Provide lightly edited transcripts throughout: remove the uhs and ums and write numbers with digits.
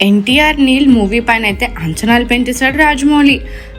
NTR Neel movie పైన అయితే అంచనాలు పెంచేశాడు రాజమౌళి.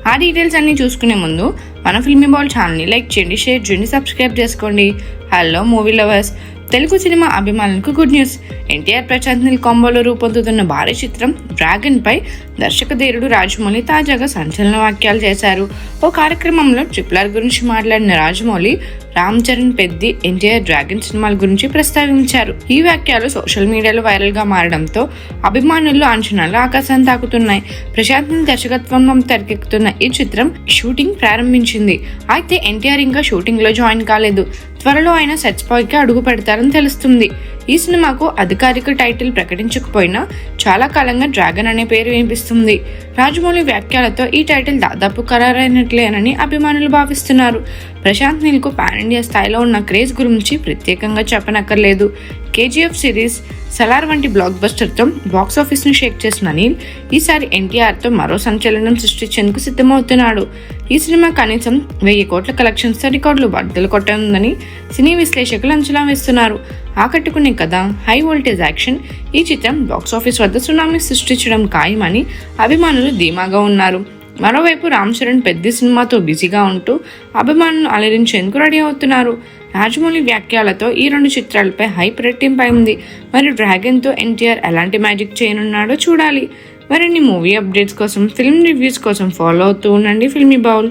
ఆ డీటెయిల్స్ అన్ని చూసుకునే ముందు మన ఫిల్మీ బాల్ ఛానల్ని లైక్ చేయండి, షేర్ చేయండి, సబ్స్క్రైబ్ చేసుకోండి. Hello movie lovers, Telugu cinema అభిమానులకు గుడ్ న్యూస్. ఎన్టీఆర్ ప్రశాంత్ నీల్ కాంబోలో రూపొందుతున్న భారీ చిత్రం డ్రాగన్ పై దర్శకధీరుడు రాజమౌళి తాజాగా సంచలన వ్యాఖ్యలు చేశారు. ఓ కార్యక్రమంలో RRR గురించి మాట్లాడిన రాజమౌళి రామ్ చరణ్, పెద్ది, ఎన్టీఆర్ డ్రాగన్ సినిమాల గురించి ప్రస్తావించారు. ఈ వ్యాఖ్యలు సోషల్ మీడియాలో వైరల్ గా మారడంతో అభిమానుల్లో అంచనాలు ఆకాశాన్ని తాకుతున్నాయి. ప్రశాంత్ నీల్ దర్శకత్వంలో తెరకెక్కుతున్న ఈ చిత్రం షూటింగ్ ప్రారంభించింది. అయితే ఎన్టీఆర్ ఇంకా షూటింగ్ లో జాయిన్ కాలేదు. త్వరలో ఆయన సెట్స్ పైకి అడుగు పెడతారని తెలుస్తుంది. ఈ సినిమాకు అధికారిక టైటిల్ ప్రకటించకపోయినా చాలా కాలంగా డ్రాగన్ అనే పేరు వినిపిస్తుంది. రాజమౌళి వ్యాఖ్యలతో ఈ టైటిల్ దాదాపు ఖరారైనట్లేనని అభిమానులు భావిస్తున్నారు. ప్రశాంత్ నీల్ కు పాన్ ఇండియా స్థాయిలో ఉన్న క్రేజ్ గురించి ప్రత్యేకంగా చెప్పనక్కర్లేదు. KGF సిరీస్, సలార్ వంటి బ్లాక్ బస్టర్ తో బాక్సాఫీస్ ను షేక్ చేసిన నీల్ ఈసారి ఎన్టీఆర్ తో మరో సంచలనం సృష్టించేందుకు సిద్ధమవుతున్నాడు. ఈ సినిమా కనీసం 1000 కోట్ల కలెక్షన్స్ తో రికార్డులు బద్దలు కొట్టనుందని సినీ విశ్లేషకులు అంచనా వేస్తున్నారు. ఆకట్టుకునే కథ, హై వోల్టేజ్ యాక్షన్, ఈ చిత్రం బాక్సాఫీస్ వద్ద సునామీ సృష్టించడం ఖాయమని అభిమానులు ధీమాగా ఉన్నారు. మరోవైపు రామ్ చరణ్ పెద్ద సినిమాతో బిజీగా ఉంటూ అభిమానులను అలరించేందుకు రెడీ అవుతున్నారు. రాజమౌళి వ్యాఖ్యలతో ఈ 2 చిత్రాలపై హైప్ రెట్టింపైంది. మరి డ్రాగన్ తో ఎన్టీఆర్ ఎలాంటి మ్యాజిక్ చేయనున్నాడో చూడాలి. మరిన్ని మూవీ అప్డేట్స్ కోసం, ఫిల్మ్ రివ్యూస్ కోసం ఫాలో అవుతూ ఉండండి ఫిల్మీ బౌల్.